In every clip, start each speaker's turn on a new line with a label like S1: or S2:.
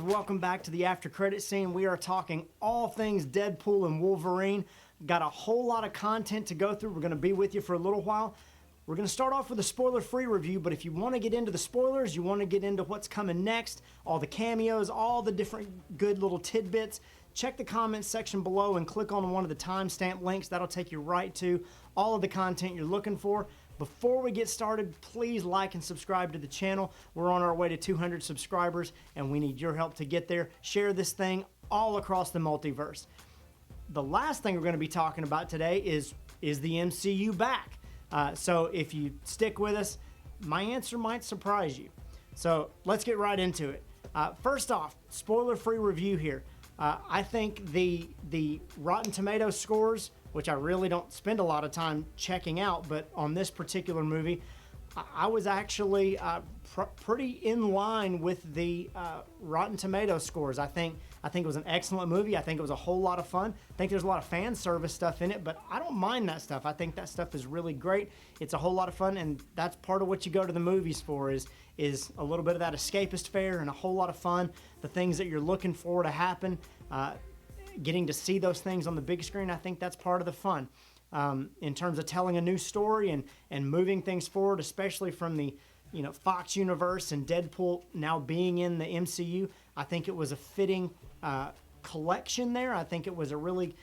S1: Welcome back to the after credit scene. We are talking all things Deadpool and Wolverine. Got a whole lot of content to go through. We're going to be with you for a little while. We're going to start off with a spoiler-free review, but if you want to get into the spoilers, you want to get into what's coming next, all the cameos, all the different good little tidbits, check the comments section below and click on one of the timestamp links. That'll take you right to all of the content you're looking for. Before we get started, please like and subscribe to the channel. We're on our way to 200 subscribers, and we need your help to get there. Share this thing all across the multiverse. The last thing we're going to be talking about today is the MCU back? So if you stick with us, my answer might surprise you. So let's get right into it. First off, spoiler-free review here. I think the Rotten Tomatoes scores, which I really don't spend a lot of time checking out, but on this particular movie, I was actually pretty in line with the Rotten Tomatoes scores. I think it was an excellent movie. I think it was a whole lot of fun. I think there's a lot of fan service stuff in it, but I don't mind that stuff. I think that stuff is really great. It's a whole lot of fun, and that's part of what you go to the movies for is a little bit of that escapist fare and a whole lot of fun. The things that you're looking for to happen, getting to see those things on the big screen, I think that's part of the fun. In terms of telling a new story and moving things forward, especially from the Fox universe and Deadpool now being in the MCU, I think it was a fitting collection there. I think it was a really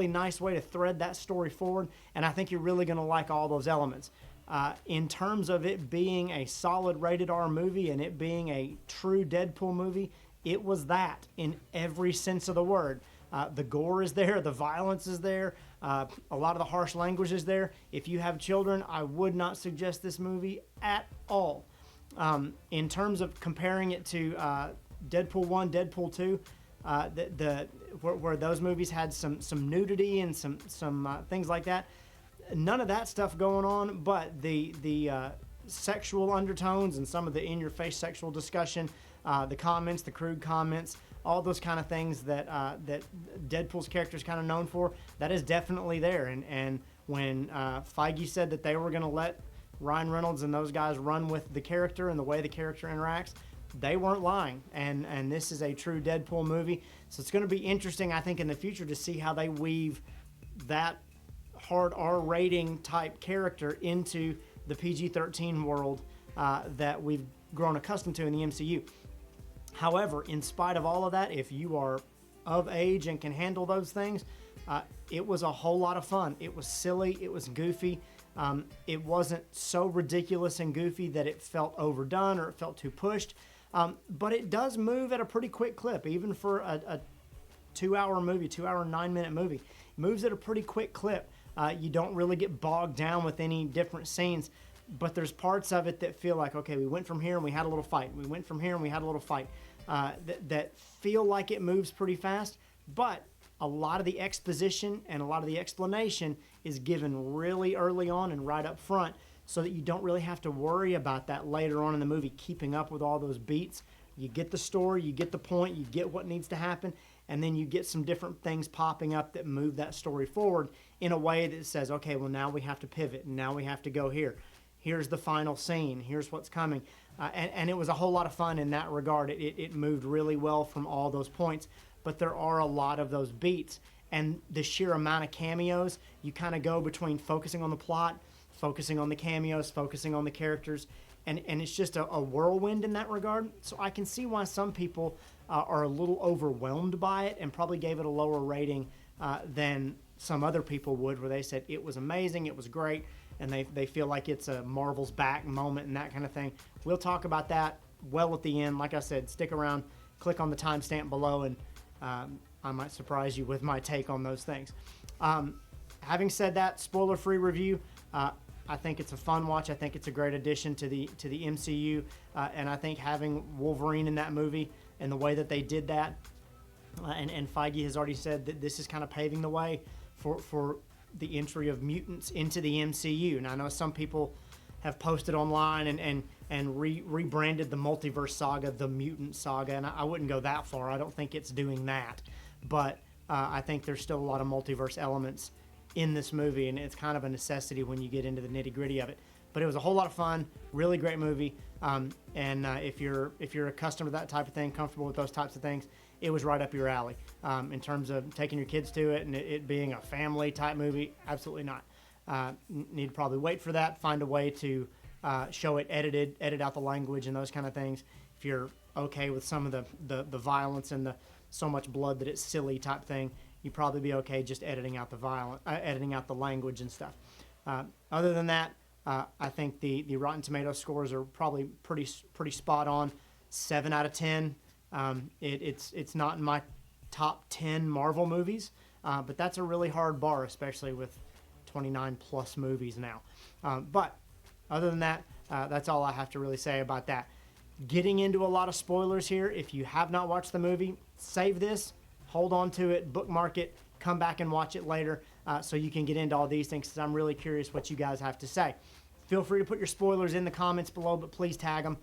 S1: nice way to thread that story forward, and I think you're really going to like all those elements. In terms of it being a solid rated R movie and it being a true Deadpool movie, it was that in every sense of the word. The gore is there, the violence is there, a lot of the harsh language is there. If you have children, I would not suggest this movie at all. In terms of comparing it to Deadpool 1, Deadpool 2, where those movies had some nudity and some things like that, none of that stuff going on, but the sexual undertones and some of the in-your-face sexual discussion, the comments, the crude comments, all those kind of things that Deadpool's character is kind of known for, that is definitely there. And when Feige said that they were going to let Ryan Reynolds and those guys run with the character and the way the character interacts, they weren't lying. And this is a true Deadpool movie. So it's going to be interesting, I think, in the future to see how they weave that hard R rating type character into the PG-13 world that we've grown accustomed to in the MCU. However, in spite of all of that, if you are of age and can handle those things, it was a whole lot of fun. It was silly. It was goofy. It wasn't so ridiculous and goofy that it felt overdone or it felt too pushed. But it does move at a pretty quick clip, even for a 2-hour movie, 2-hour, 9-minute movie. It moves at a pretty quick clip. You don't really get bogged down with any different scenes. But there's parts of it that feel like, okay, we went from here and we had a little fight. We went from here and we had a little fight. That feel like it moves pretty fast. But a lot of the exposition and a lot of the explanation is given really early on and right up front so that you don't really have to worry about that later on in the movie, keeping up with all those beats. You get the story, you get the point, you get what needs to happen, and then you get some different things popping up that move that story forward in a way that says, okay, well, now we have to pivot, and now we have to go here. Here's the final scene. Here's what's coming. And it was a whole lot of fun in that regard. It moved really well from all those points. But there are a lot of those beats. And the sheer amount of cameos, you kind of go between focusing on the plot, focusing on the cameos, focusing on the characters. And it's just a whirlwind in that regard. So I can see why some people are a little overwhelmed by it and probably gave it a lower rating than some other people would, where they said it was amazing, it was great, and they feel like it's a Marvel's back moment and that kind of thing. We'll talk about that well at the end. Like I said, stick around, click on the timestamp below, and I might surprise you with my take on those things. Having said that, spoiler-free review. I think it's a fun watch. I think it's a great addition to the MCU, and I think having Wolverine in that movie and the way that they did that, and Feige has already said that this is kind of paving the way for the entry of mutants into the MCU. And I know some people have posted online and rebranded the multiverse saga the mutant saga, and I wouldn't go that far. I don't think it's doing that, but I think there's still a lot of multiverse elements in this movie, and it's kind of a necessity when you get into the nitty-gritty of it. But it was a whole lot of fun, really great movie. If you're accustomed to that type of thing, comfortable with those types of things, it was right up your alley. In terms of taking your kids to it and it being a family type movie, absolutely not. Need to probably wait for that, find a way to show it edited, edit out the language and those kind of things. If you're okay with some of the violence and the so much blood that it's silly type thing, you'd probably be okay just editing out editing out the language and stuff. Other than that, I think the Rotten Tomatoes scores are probably pretty spot on. 7 out of 10. It's not in my top 10 Marvel movies, but that's a really hard bar, especially with 29 plus movies now. But other than that, that's all I have to really say about that. Getting into a lot of spoilers here. If you have not watched the movie, save this, hold on to it, bookmark it, come back and watch it later so you can get into all these things, because I'm really curious what you guys have to say. Feel free to put your spoilers in the comments below, but please tag them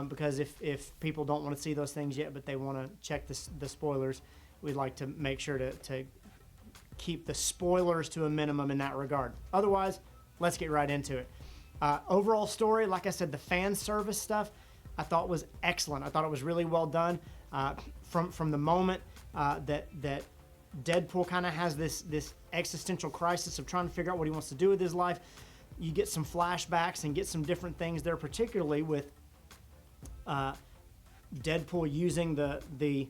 S1: because if people don't want to see those things yet, but they want to check the spoilers, we'd like to make sure to keep the spoilers to a minimum in that regard. Otherwise, let's get right into it. Overall story, like I said, the fan service stuff I thought was excellent. I thought it was really well done. From the moment that Deadpool kind of has this existential crisis of trying to figure out what he wants to do with his life, you get some flashbacks and get some different things there, particularly with Deadpool using the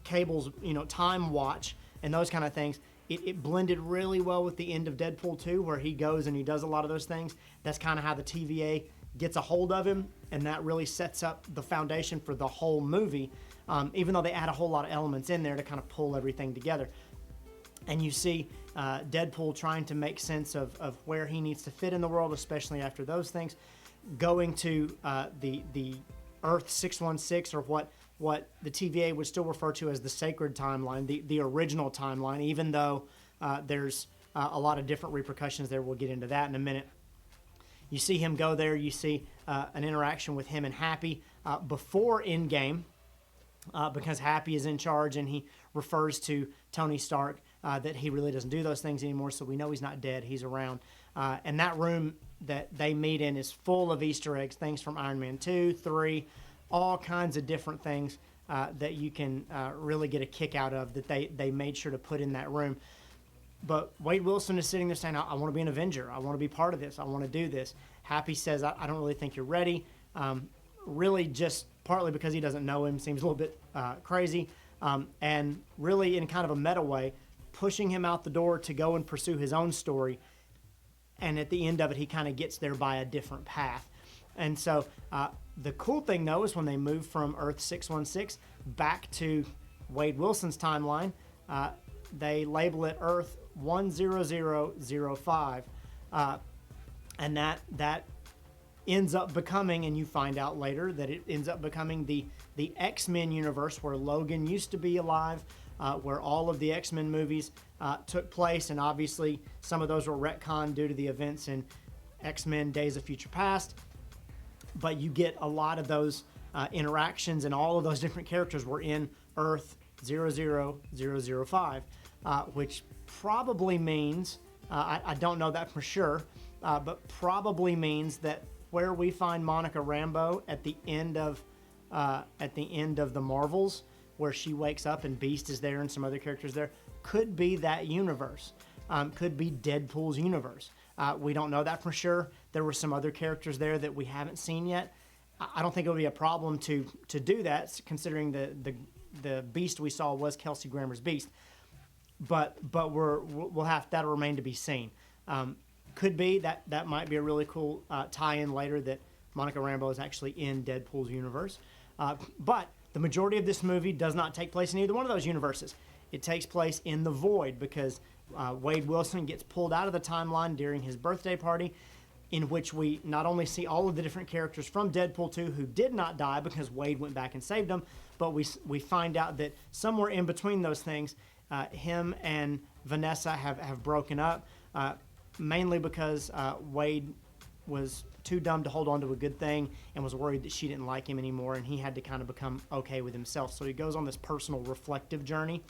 S1: Cable's time watch and those kind of things. It blended really well with the end of Deadpool 2, where he goes and he does a lot of those things. That's kind of how the TVA gets a hold of him, and that really sets up the foundation for the whole movie, even though they add a whole lot of elements in there to kind of pull everything together. And you see Deadpool trying to make sense of where he needs to fit in the world, especially after those things, going to the Earth 616, or what the TVA would still refer to as the sacred timeline, the original timeline, even though there's a lot of different repercussions there. We'll get into that in a minute. You see him go there. You see an interaction with him and Happy before Endgame, because Happy is in charge, and he refers to Tony Stark that he really doesn't do those things anymore, so we know he's not dead. He's around. And that room that they meet in is full of Easter eggs, things from Iron Man 2, 3, all kinds of different things that you can really get a kick out of that they made sure to put in that room. But Wade Wilson is sitting there saying, I want to be an Avenger. I want to be part of this. I want to do this. Happy says, I don't really think you're ready. Really just partly because he doesn't know him, seems a little bit crazy. And really in kind of a meta way, pushing him out the door to go and pursue his own story. And at the end of it, he kind of gets there by a different path. And so the cool thing, though, is when they move from Earth 616 back to Wade Wilson's timeline, they label it Earth 10005. And that ends up becoming, and you find out later, that it ends up becoming the X-Men universe, where Logan used to be alive, where all of the X-Men movies took place, and obviously some of those were retconned due to the events in X-Men Days of Future Past. But you get a lot of those interactions, and all of those different characters were in Earth 00005, which probably means, I don't know that for sure, but probably means that where we find Monica Rambeau at the end of the Marvels, where she wakes up and Beast is there and some other characters there, could be that universe, could be Deadpool's universe. We don't know that for sure. There were some other characters there that we haven't seen yet. I don't think it would be a problem to do that, considering the Beast we saw was Kelsey Grammer's Beast. But we'll have that'll remain to be seen. Could be that might be a really cool tie-in later, that Monica Rambeau is actually in Deadpool's universe. But the majority of this movie does not take place in either one of those universes. It takes place in the void, because Wade Wilson gets pulled out of the timeline during his birthday party, in which we not only see all of the different characters from Deadpool 2 who did not die because Wade went back and saved them, but we find out that somewhere in between those things, him and Vanessa have broken up, mainly because Wade was too dumb to hold on to a good thing and was worried that she didn't like him anymore, and he had to kind of become okay with himself. So he goes on this personal reflective journey.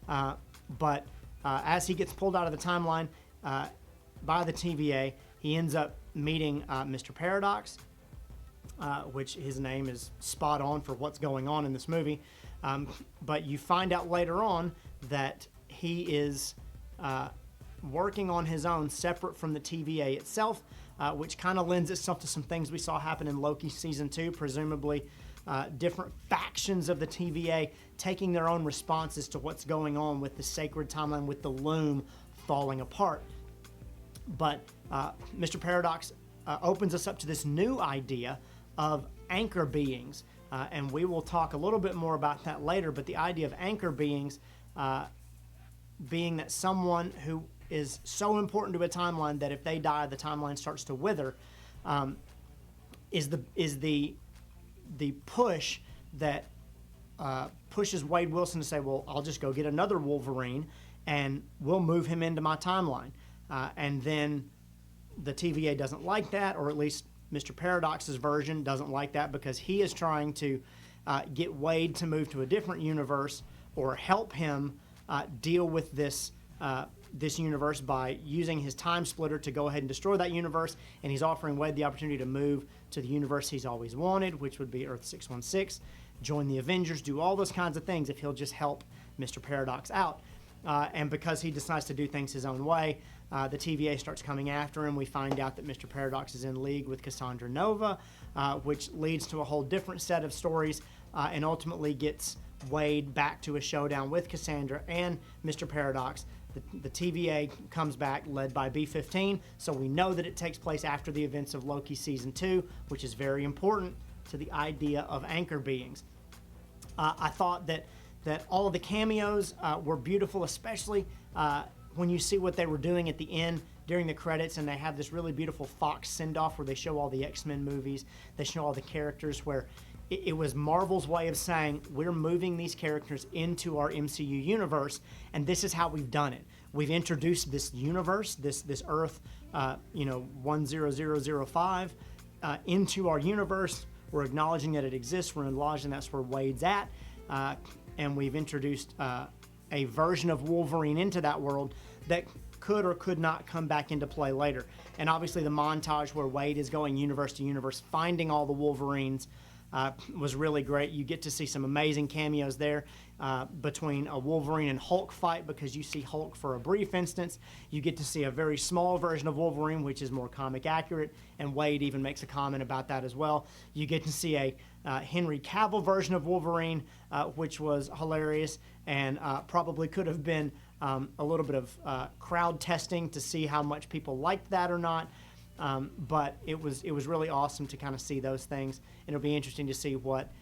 S1: But as he gets pulled out of the timeline by the TVA, he ends up meeting Mr. Paradox, which his name is spot on for what's going on in this movie. But you find out later on that he is working on his own, separate from the TVA itself, which kind of lends itself to some things we saw happen in Loki Season 2, presumably different factions of the TVA taking their own responses to what's going on with the sacred timeline, with the loom falling apart. But Mr. Paradox opens us up to this new idea of anchor beings, and we will talk a little bit more about that later, but the idea of anchor beings being that someone who is so important to a timeline that if they die, the timeline starts to wither, is the push that pushes Wade Wilson to say, well, I'll just go get another Wolverine and we'll move him into my timeline. And then the TVA doesn't like that, or at least Mr. Paradox's version doesn't like that, because he is trying to get Wade to move to a different universe or help him deal with this universe by using his time splitter to go ahead and destroy that universe, and he's offering Wade the opportunity to move to the universe he's always wanted, which would be Earth 616, join the Avengers, do all those kinds of things if he'll just help Mr. Paradox out. And because he decides to do things his own way, the TVA starts coming after him. We find out that Mr. Paradox is in league with Cassandra Nova, which leads to a whole different set of stories, and ultimately gets Wade back to a showdown with Cassandra and Mr. Paradox. The TVA comes back led by B-15, so we know that it takes place after the events of Loki Season 2, which is very important to the idea of anchor beings. I thought that all of the cameos were beautiful, especially when you see what they were doing at the end during the credits, and they have this really beautiful Fox send-off where they show all the X-Men movies, they show all the characters, where it was Marvel's way of saying, we're moving these characters into our MCU universe, and this is how we've done it. We've introduced this universe, this Earth, 10005, into our universe. We're acknowledging that it exists. We're acknowledging that's where Wade's at, and we've introduced a version of Wolverine into that world that could or could not come back into play later. And obviously the montage where Wade is going universe to universe, finding all the Wolverines, was really great. You get to see some amazing cameos there between a Wolverine and Hulk fight, because you see Hulk for a brief instance. You get to see a very small version of Wolverine, which is more comic accurate, and Wade even makes a comment about that as well. You get to see a Henry Cavill version of Wolverine, which was hilarious, and probably could have been a little bit of crowd testing to see how much people liked that or not. But it was really awesome to kind of see those things, and it'll be interesting to see what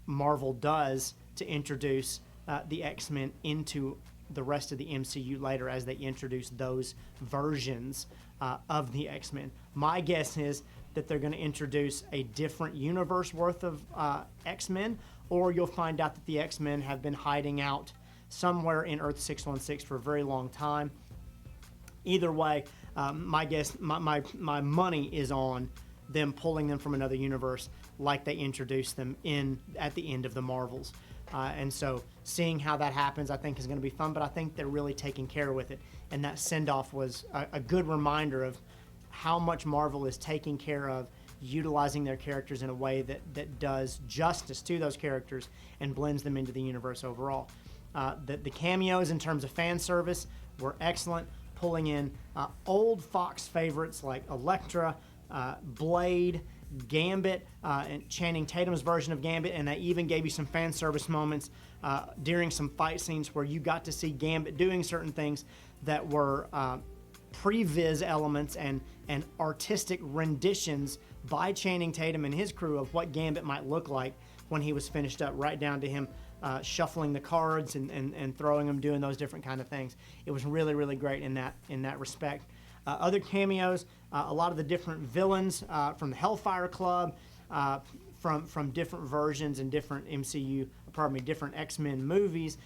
S1: Marvel does to introduce the X-Men into the rest of the MCU later as they introduce those versions of the X-Men. My guess is that they're going to introduce a different universe worth of X-Men, or you'll find out that the X-Men have been hiding out somewhere in Earth 616 for a very long time. Either way, my guess, my money is on them pulling them from another universe like they introduced them in at the end of the Marvels. And so seeing how that happens, I think, is going to be fun, but I think they're really taking care with it. And that send-off was a good reminder of how much Marvel is taking care of utilizing their characters in a way that does justice to those characters and blends them into the universe overall. The cameos in terms of fan service were excellent, pulling in old Fox favorites like Elektra, Blade, Gambit, and Channing Tatum's version of Gambit, and they even gave you some fan service moments during some fight scenes where you got to see Gambit doing certain things that were previs elements and artistic renditions by Channing Tatum and his crew of what Gambit might look like when he was finished up, right down to him shuffling the cards and throwing them, doing those different kind of things. It was really, really great in that respect. Other cameos, a lot of the different villains from the Hellfire Club, from different versions and different different X-Men movies.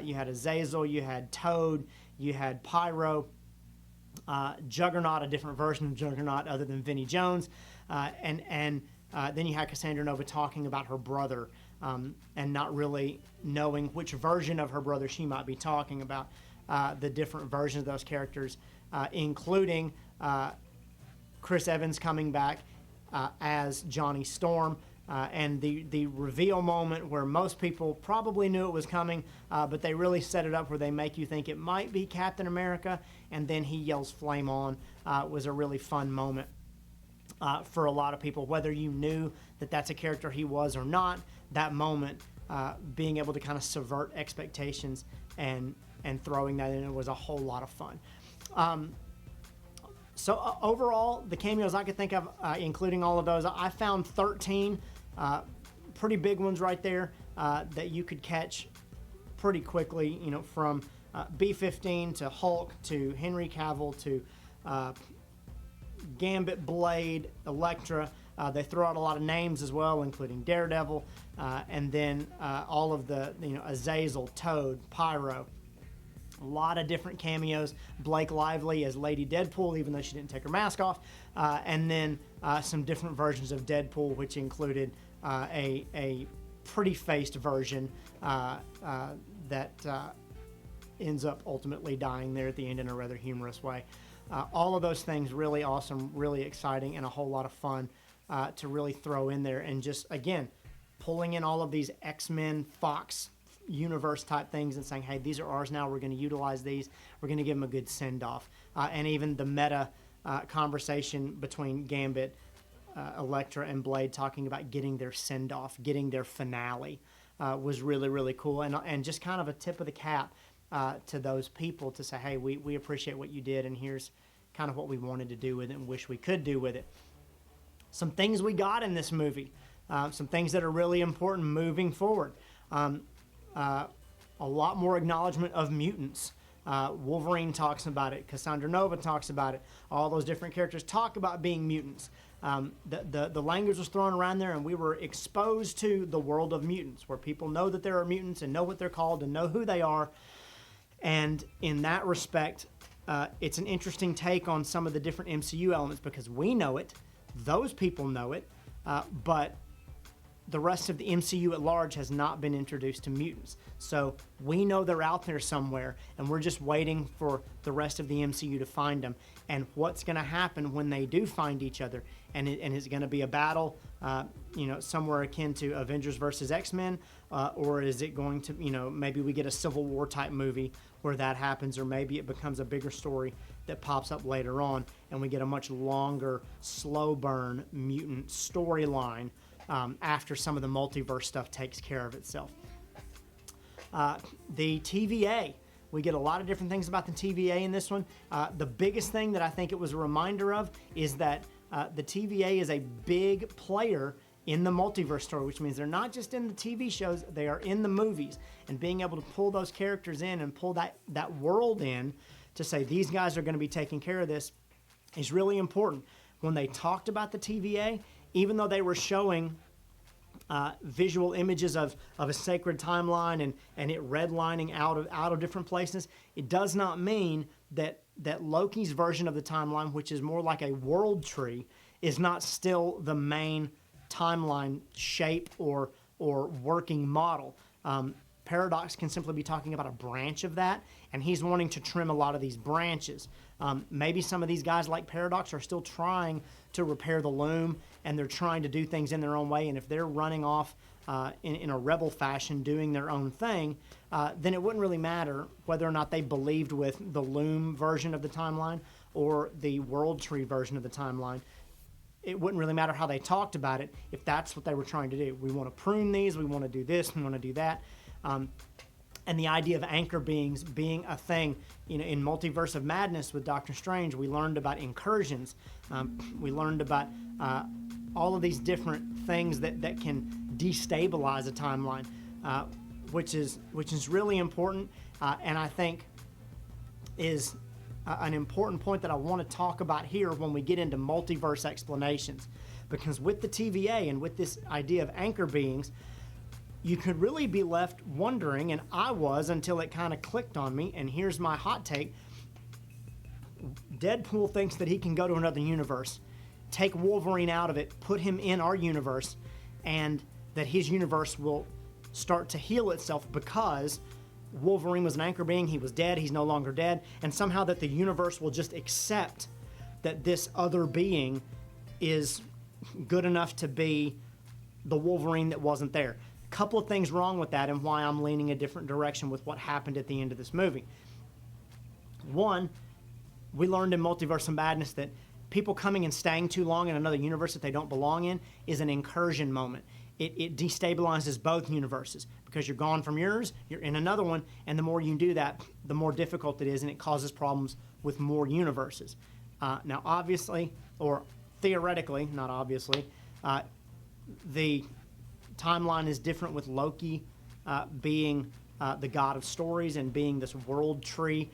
S1: You had Azazel, you had Toad, you had Pyro, Juggernaut, a different version of Juggernaut other than Vinnie Jones, and then you had Cassandra Nova talking about her brother, and not really knowing which version of her brother she might be talking about. The different versions of those characters, including Chris Evans coming back as Johnny Storm. And the reveal moment where most people probably knew it was coming, but they really set it up where they make you think it might be Captain America, and then he yells "Flame on" was a really fun moment for a lot of people. Whether you knew that that's a character he was or not, that moment, being able to kind of subvert expectations and throwing that in was a whole lot of fun. So overall, the cameos I could think of, including all of those, I found 13 pretty big ones right there that you could catch pretty quickly, you know, from B-15 to Hulk to Henry Cavill to Gambit, Blade, Elektra. They throw out a lot of names as well, including Daredevil, and then all of the, you know, Azazel, Toad, Pyro. A lot of different cameos. Blake Lively as Lady Deadpool, even though she didn't take her mask off. And then some different versions of Deadpool, which included a pretty-faced version that ends up ultimately dying there at the end in a rather humorous way. All of those things really awesome, really exciting, and a whole lot of fun to really throw in there. And just, again, pulling in all of these X-Men, Fox universe type things and saying, hey, these are ours now, we're going to utilize these, we're going to give them a good send-off. And even the meta conversation between Gambit, Elektra, and Blade talking about getting their send-off, getting their finale, was really, really cool. And just kind of a tip of the cap to those people to say, hey, we appreciate what you did, and here's kind of what we wanted to do with it and wish we could do with it. Some things we got in this movie, some things that are really important moving forward. A lot more acknowledgement of mutants. Wolverine talks about it. Cassandra Nova talks about it. All those different characters talk about being mutants. The language was thrown around there, and we were exposed to the world of mutants, where people know that there are mutants and know what they're called and know who they are. And in that respect, it's an interesting take on some of the different MCU elements, because we know it, those people know it, but the rest of the MCU at large has not been introduced to mutants. So we know they're out there somewhere, and we're just waiting for the rest of the MCU to find them. And what's going to happen when they do find each other? And is it going to be a battle, somewhere akin to Avengers versus X-Men? Or is it going to, maybe we get a Civil War type movie where that happens, or maybe it becomes a bigger story that pops up later on, and we get a much longer, slow burn mutant storyline after some of the multiverse stuff takes care of itself. The TVA. We get a lot of different things about the TVA in this one. The biggest thing that I think it was a reminder of is that the TVA is a big player in the multiverse story, which means they're not just in the TV shows, they are in the movies. And being able to pull those characters in and pull that world in to say these guys are going to be taking care of this is really important. When they talked about the TVA, even though they were showing visual images of a sacred timeline and it redlining out of different places, it does not mean that Loki's version of the timeline, which is more like a world tree, is not still the main timeline shape or working model. Paradox can simply be talking about a branch of that, and he's wanting to trim a lot of these branches. Maybe some of these guys like Paradox are still trying to repair the loom, and they're trying to do things in their own way, and if they're running off in a rebel fashion doing their own thing, then it wouldn't really matter whether or not they believed with the loom version of the timeline or the world tree version of the timeline. It wouldn't really matter how they talked about it if that's what they were trying to do. We want to prune these, we want to do this, we want to do that. And the idea of anchor beings being a thing, in Multiverse of Madness with Doctor Strange, we learned about incursions. We learned about all of these different things that can destabilize a timeline, which is really important, and I think is an important point that I want to talk about here when we get into multiverse explanations. Because with the TVA and with this idea of anchor beings, you could really be left wondering, and I was until it kind of clicked on me, and here's my hot take. Deadpool thinks that he can go to another universe, take Wolverine out of it, put him in our universe, and that his universe will start to heal itself because Wolverine was an anchor being, he was dead, he's no longer dead, and somehow that the universe will just accept that this other being is good enough to be the Wolverine that wasn't there. A couple of things wrong with that and why I'm leaning a different direction with what happened at the end of this movie. One, we learned in Multiverse of Madness that people coming and staying too long in another universe that they don't belong in is an incursion moment. It destabilizes both universes because you're gone from yours, you're in another one, and the more you do that, the more difficult it is, and it causes problems with more universes. Now, obviously, or theoretically, not obviously, the timeline is different with Loki being the god of stories and being this world tree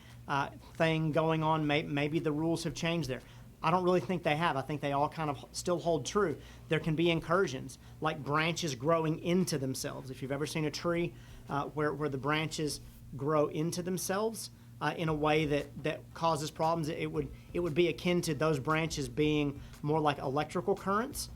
S1: thing going on. Maybe the rules have changed there. I don't really think they have. I think they all kind of still hold true. There can be incursions, like branches growing into themselves. If you've ever seen a tree where the branches grow into themselves in a way that causes problems, it would be akin to those branches being more like electrical currents.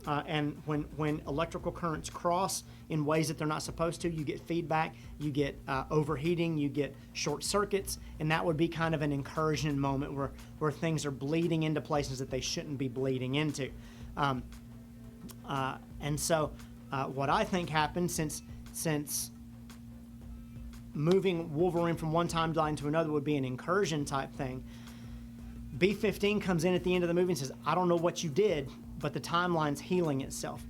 S1: And when electrical currents cross in ways that they're not supposed to, you get feedback, you get overheating, you get short circuits, and that would be kind of an incursion moment where things are bleeding into places that they shouldn't be bleeding into. And so what I think happened since moving Wolverine from one timeline to another would be an incursion type thing, B-15 comes in at the end of the movie and says, I don't know what you did, but the timeline's healing itself.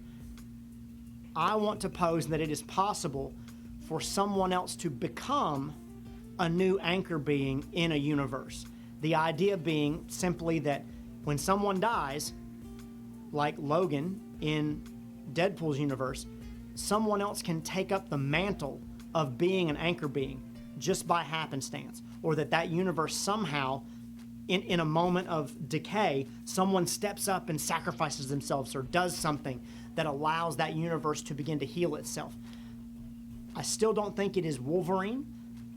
S1: I want to pose that it is possible for someone else to become a new anchor being in a universe. The idea being simply that when someone dies, like Logan in Deadpool's universe, someone else can take up the mantle of being an anchor being just by happenstance, or that universe somehow, in a moment of decay, someone steps up and sacrifices themselves or does something that allows that universe to begin to heal itself. I still don't think it is Wolverine,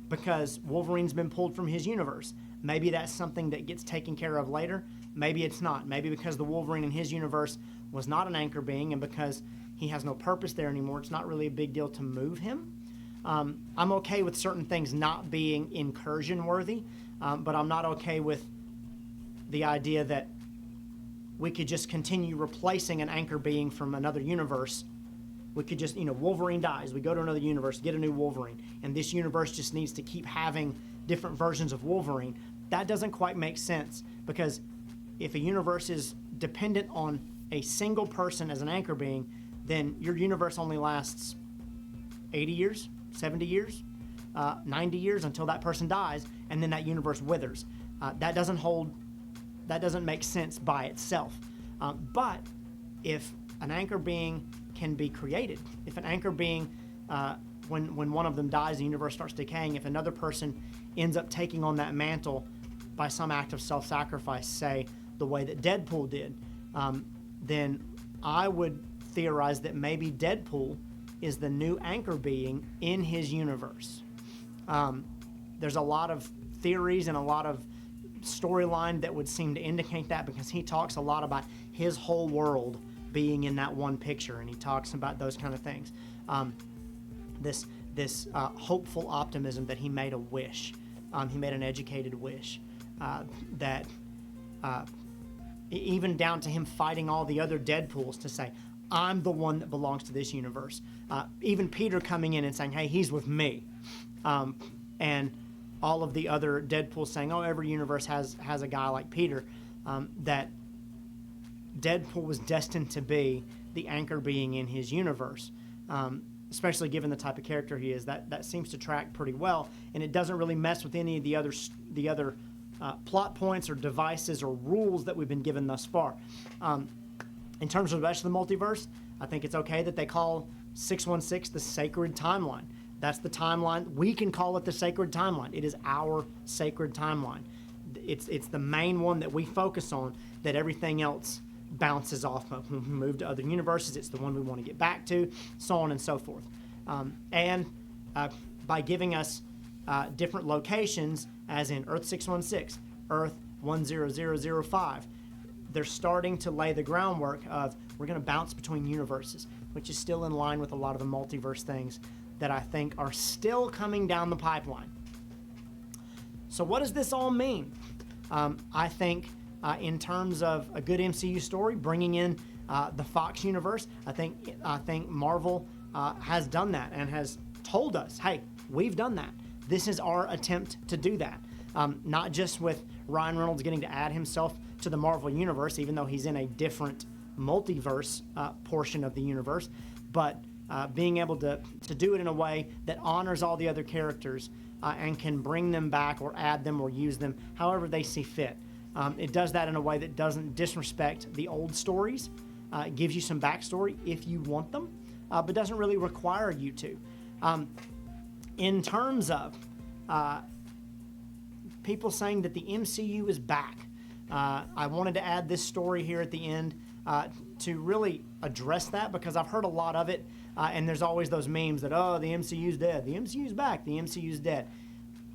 S1: because Wolverine's been pulled from his universe. Maybe that's something that gets taken care of later. Maybe it's not. Maybe because the Wolverine in his universe was not an anchor being, and because he has no purpose there anymore, it's not really a big deal to move him. I'm okay with certain things not being incursion worthy, but I'm not okay with the idea that we could just continue replacing an anchor being from another universe. We could just, Wolverine dies, we go to another universe, get a new Wolverine, and this universe just needs to keep having different versions of Wolverine. That doesn't quite make sense, because if a universe is dependent on a single person as an anchor being, then your universe only lasts 80 years, 70 years, 90 years until that person dies, and then that universe withers. That doesn't make sense by itself. But if an anchor being can be created, if an anchor being, when one of them dies, the universe starts decaying, if another person ends up taking on that mantle by some act of self-sacrifice, say the way that Deadpool did, then I would theorize that maybe Deadpool is the new anchor being in his universe. There's a lot of theories and a lot of storyline that would seem to indicate that, because he talks a lot about his whole world being in that one picture, and he talks about those kind of things. This hopeful optimism that he made a wish. He made an educated wish. That even down to him fighting all the other Deadpools to say, I'm the one that belongs to this universe. Even Peter coming in and saying, hey, he's with me. And all of the other Deadpools saying, oh, every universe has a guy like Peter. That Deadpool was destined to be the anchor being in his universe. Especially given the type of character he is. That seems to track pretty well, and it doesn't really mess with any of the other plot points or devices or rules that we've been given thus far. In terms of the rest of the multiverse, I think it's okay that they call 616 the sacred timeline. That's the timeline. We can call it the sacred timeline. It is our sacred timeline. It's the main one that we focus on, that everything else bounces off of. When we move to other universes, it's the one we want to get back to, so on and so forth. And by giving us different locations, as in Earth 616, Earth 10005, they're starting to lay the groundwork of, we're going to bounce between universes, which is still in line with a lot of the multiverse things that I think are still coming down the pipeline. So what does this all mean? I think in terms of a good MCU story, bringing in the Fox universe. I think Marvel has done that and has told us, hey, we've done that. This is our attempt to do that. Not just with Ryan Reynolds getting to add himself to the Marvel universe, even though he's in a different multiverse portion of the universe, but being able to do it in a way that honors all the other characters and can bring them back or add them or use them however they see fit. It does that in a way that doesn't disrespect the old stories. It gives you some backstory if you want them, but doesn't really require you to. In terms of people saying that the MCU is back, I wanted to add this story here at the end to really address that, because I've heard a lot of it, and there's always those memes that, oh, the MCU's dead, the MCU's back, the MCU's dead.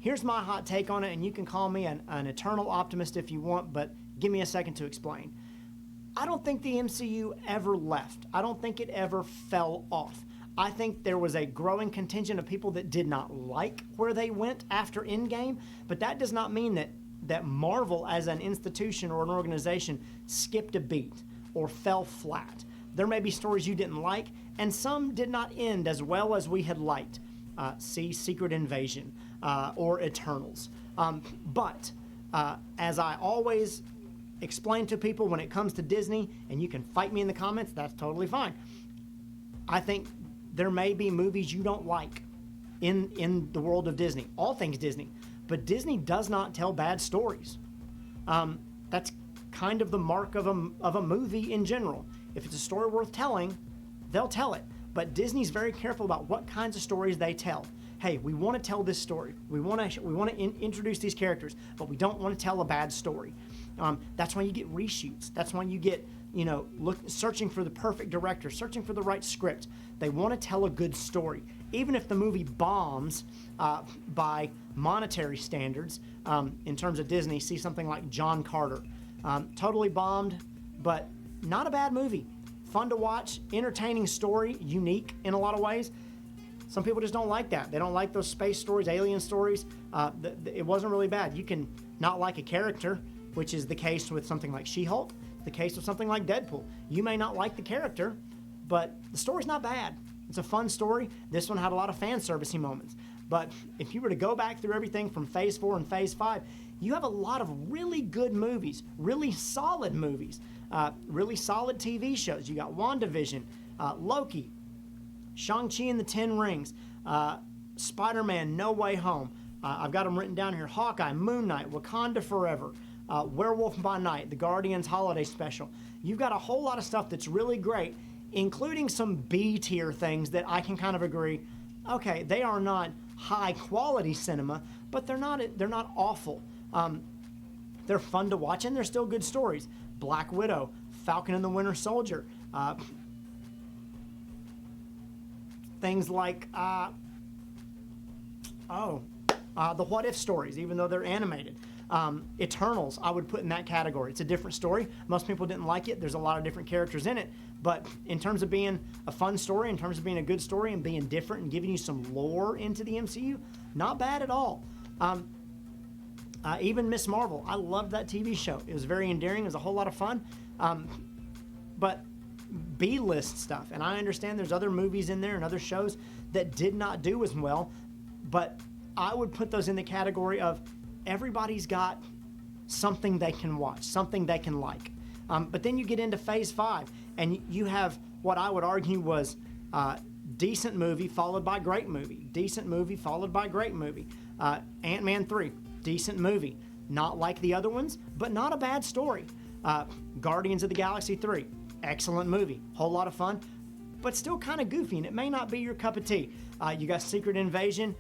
S1: Here's my hot take on it, and you can call me an eternal optimist if you want, but give me a second to explain. I don't think the MCU ever left. I don't think it ever fell off. I think there was a growing contingent of people that did not like where they went after Endgame, but that does not mean that Marvel as an institution or an organization skipped a beat or fell flat. There may be stories you didn't like, and some did not end as well as we had liked. See Secret Invasion or Eternals. But as I always explain to people when it comes to Disney, and you can fight me in the comments, that's totally fine. I think there may be movies you don't like in the world of Disney, all things Disney, but Disney does not tell bad stories. That's kind of the mark of a movie in general. If it's a story worth telling, they'll tell it. But Disney's very careful about what kinds of stories they tell. Hey, we want to tell this story. We want to introduce these characters, but we don't want to tell a bad story. That's why you get reshoots. That's why you get, searching for the perfect director, searching for the right script. They want to tell a good story. Even if the movie bombs by monetary standards, in terms of Disney, see something like John Carter. Totally bombed, but not a bad movie. Fun to watch, entertaining story, unique in a lot of ways. Some people just don't like that. They don't like those space stories, alien stories. It wasn't really bad. You can not like a character, which is the case with something like She-Hulk, the case with something like Deadpool. You may not like the character, but the story's not bad. It's a fun story. This one had a lot of fan servicey moments. But if you were to go back through everything from Phase 4 and Phase 5, you have a lot of really good movies, really solid movies, really solid TV shows. You got WandaVision, Loki, Shang-Chi and the Ten Rings, Spider-Man No Way Home. I've got them written down here. Hawkeye, Moon Knight, Wakanda Forever, Werewolf by Night, the Guardians Holiday Special. You've got a whole lot of stuff that's really great, including some B-tier things that I can kind of agree, okay, they are not high-quality cinema, but they're not awful. They're fun to watch, and they're still good stories. Black Widow, Falcon and the Winter Soldier, things like the What If stories, even though they're animated. Eternals, I would put in that category. It's a different story. Most people didn't like it. There's a lot of different characters in it. But in terms of being a fun story, in terms of being a good story and being different and giving you some lore into the MCU, not bad at all. Even Miss Marvel, I loved that TV show. It was very endearing. It was a whole lot of fun. But B-list stuff, and I understand there's other movies in there and other shows that did not do as well, but I would put those in the category of everybody's got something they can watch, something they can like. But then you get into Phase 5, and you have what I would argue was decent movie followed by great movie, decent movie followed by great movie. Ant-Man 3, decent movie. Not like the other ones, but not a bad story. Guardians of the Galaxy 3, excellent movie. Whole lot of fun, but still kind of goofy, and it may not be your cup of tea. You got Secret Invasion,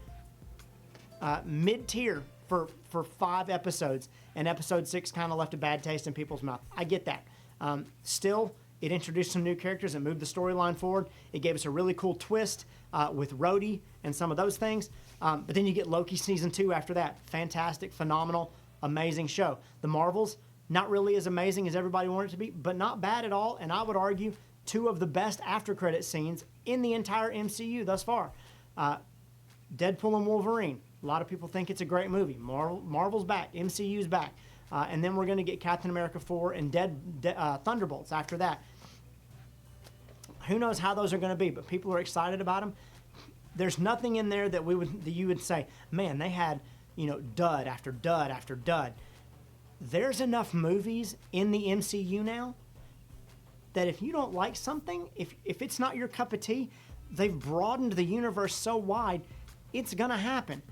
S1: mid-tier for 5 episodes, and episode 6 kind of left a bad taste in people's mouth. I get that. Still, it introduced some new characters and moved the storyline forward. It gave us a really cool twist with Rhodey and some of those things. But then you get Loki season 2 after that. Fantastic, phenomenal, amazing show. The Marvels, not really as amazing as everybody wanted it to be, but not bad at all. And I would argue 2 of the best after-credit scenes in the entire MCU thus far. Deadpool and Wolverine. A lot of people think it's a great movie. Marvel's back. MCU's back. and then we're going to get Captain America 4 and Thunderbolts after that. Who knows how those are going to be, but people are excited about them. There's nothing in there that you would say, man, they had, dud after dud after dud. There's enough movies in the MCU now that if you don't like something, if it's not your cup of tea, they've broadened the universe so wide, it's going to happen.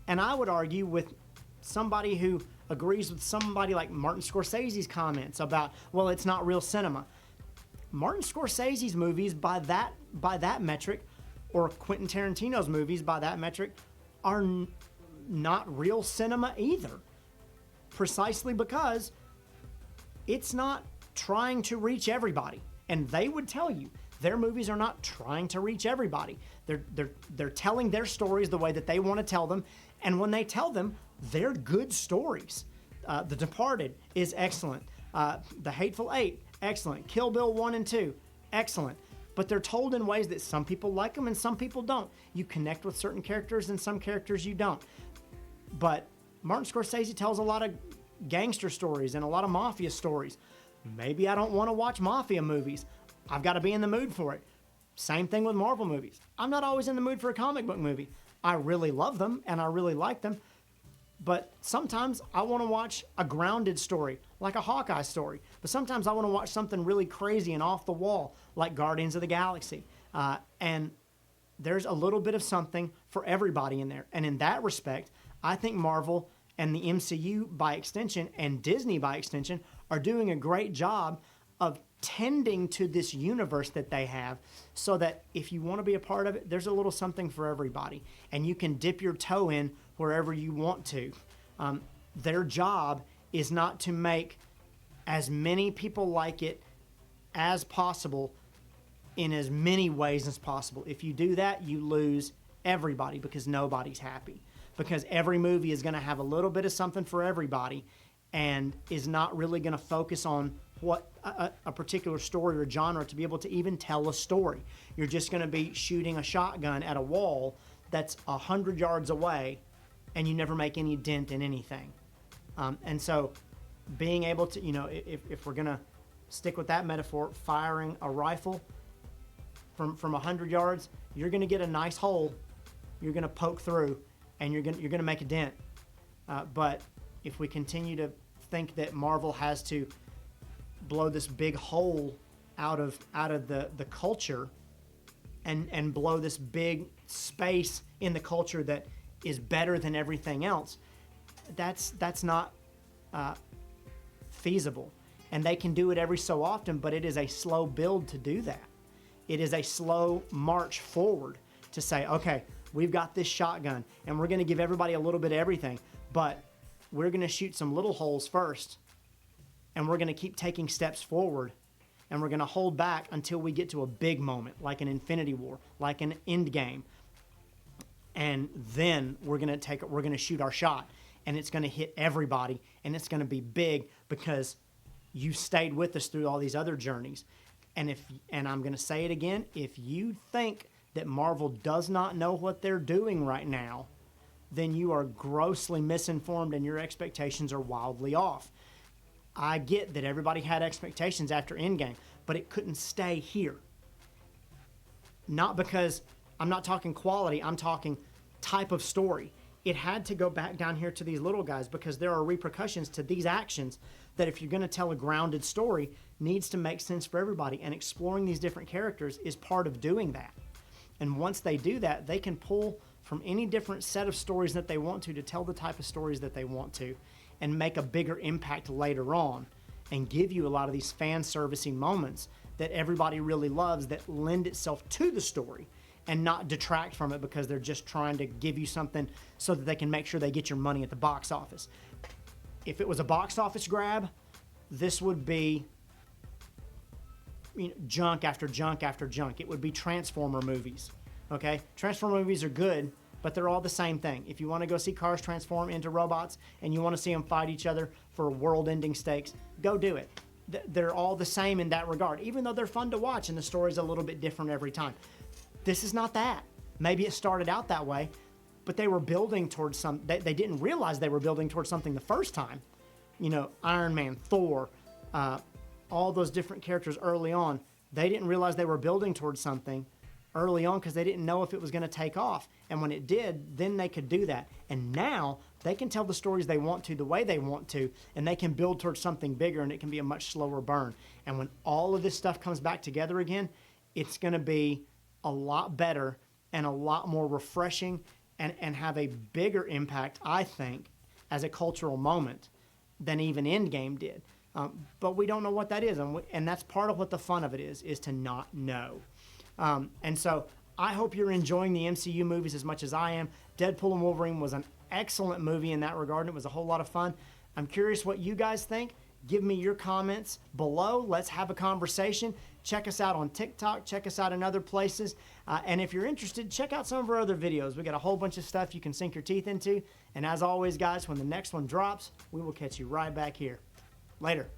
S1: And I would argue with somebody who agrees with somebody like Martin Scorsese's comments about, well, it's not real cinema. Martin Scorsese's movies by that metric, or Quentin Tarantino's movies by that metric, are not real cinema either. Precisely because it's not trying to reach everybody. And they would tell you their movies are not trying to reach everybody. They're telling their stories the way that they want to tell them. And when they tell them, they're good stories. The Departed is excellent. The Hateful Eight, excellent. Kill Bill 1 and 2, excellent. But they're told in ways that some people like them and some people don't. You connect with certain characters and some characters you don't. But Martin Scorsese tells a lot of gangster stories and a lot of mafia stories. Maybe I don't want to watch mafia movies. I've got to be in the mood for it. Same thing with Marvel movies. I'm not always in the mood for a comic book movie. I really love them and I really like them. But sometimes I want to watch a grounded story, like a Hawkeye story. But sometimes I want to watch something really crazy and off the wall, like Guardians of the Galaxy. And there's a little bit of something for everybody in there. And in that respect, I think Marvel and the MCU by extension and Disney by extension are doing a great job of tending to this universe that they have, so that if you want to be a part of it, there's a little something for everybody. And you can dip your toe in wherever you want to. Their job is not to make as many people like it as possible in as many ways as possible. If you do that, you lose everybody because nobody's happy. Because every movie is going to have a little bit of something for everybody and is not really going to focus on what a particular story or genre to be able to even tell a story. You're just going to be shooting a shotgun at a wall that's 100 yards away and you never make any dent in anything. And so being able to, if we're going to stick with that metaphor, firing a rifle from 100 yards, you're going to get a nice hole, you're going to poke through, and you're going to make a dent. But if we continue to think that Marvel has to blow this big hole out of the culture and blow this big space in the culture that is better than everything else, that's not feasible. And they can do it every so often, but it is a slow build to do that. It is a slow march forward to say, okay, we've got this shotgun and we're going to give everybody a little bit of everything, but we're going to shoot some little holes first and we're going to keep taking steps forward and we're going to hold back until we get to a big moment, like an Infinity War, like an Endgame. And then we're going to shoot our shot and it's going to hit everybody and it's going to be big because you stayed with us through all these other journeys. And I'm going to say it again, if you think that Marvel does not know what they're doing right now, then you are grossly misinformed and your expectations are wildly off. I get that everybody had expectations after Endgame, but it couldn't stay here. Not because, I'm not talking quality, I'm talking type of story. It had to go back down here to these little guys because there are repercussions to these actions that if you're going to tell a grounded story, needs to make sense for everybody. And exploring these different characters is part of doing that. And once they do that, they can pull from any different set of stories that they want to tell the type of stories that they want to and make a bigger impact later on and give you a lot of these fan servicing moments that everybody really loves that lend itself to the story and not detract from it because they're just trying to give you something so that they can make sure they get your money at the box office. If it was a box office grab, this would be junk after junk after junk. It would be Transformer movies, okay? Transformer movies are good, but they're all the same thing. If you want to go see cars transform into robots and you want to see them fight each other for world-ending stakes, go do it. They're all the same in that regard, even though they're fun to watch and the story's a little bit different every time. This is not that. Maybe it started out that way, but they were building towards they didn't realize they were building towards something the first time, Iron Man, Thor, all those different characters early on, they didn't realize they were building towards something early on because they didn't know if it was going to take off. And when it did, then they could do that. And now they can tell the stories they want to, the way they want to, and they can build towards something bigger, and it can be a much slower burn. And when all of this stuff comes back together again, it's going to be a lot better and a lot more refreshing and have a bigger impact, I think, as a cultural moment than even Endgame did. But we don't know what that is, and that's part of what the fun of it is to not know. And so I hope you're enjoying the MCU movies as much as I am. Deadpool and Wolverine was an excellent movie in that regard. It was a whole lot of fun. I'm curious what you guys think. Give me your comments below. Let's have a conversation. Check us out on TikTok. Check us out in other places. And if you're interested, check out some of our other videos. We got a whole bunch of stuff you can sink your teeth into. And as always, guys, when the next one drops, we will catch you right back here. Later.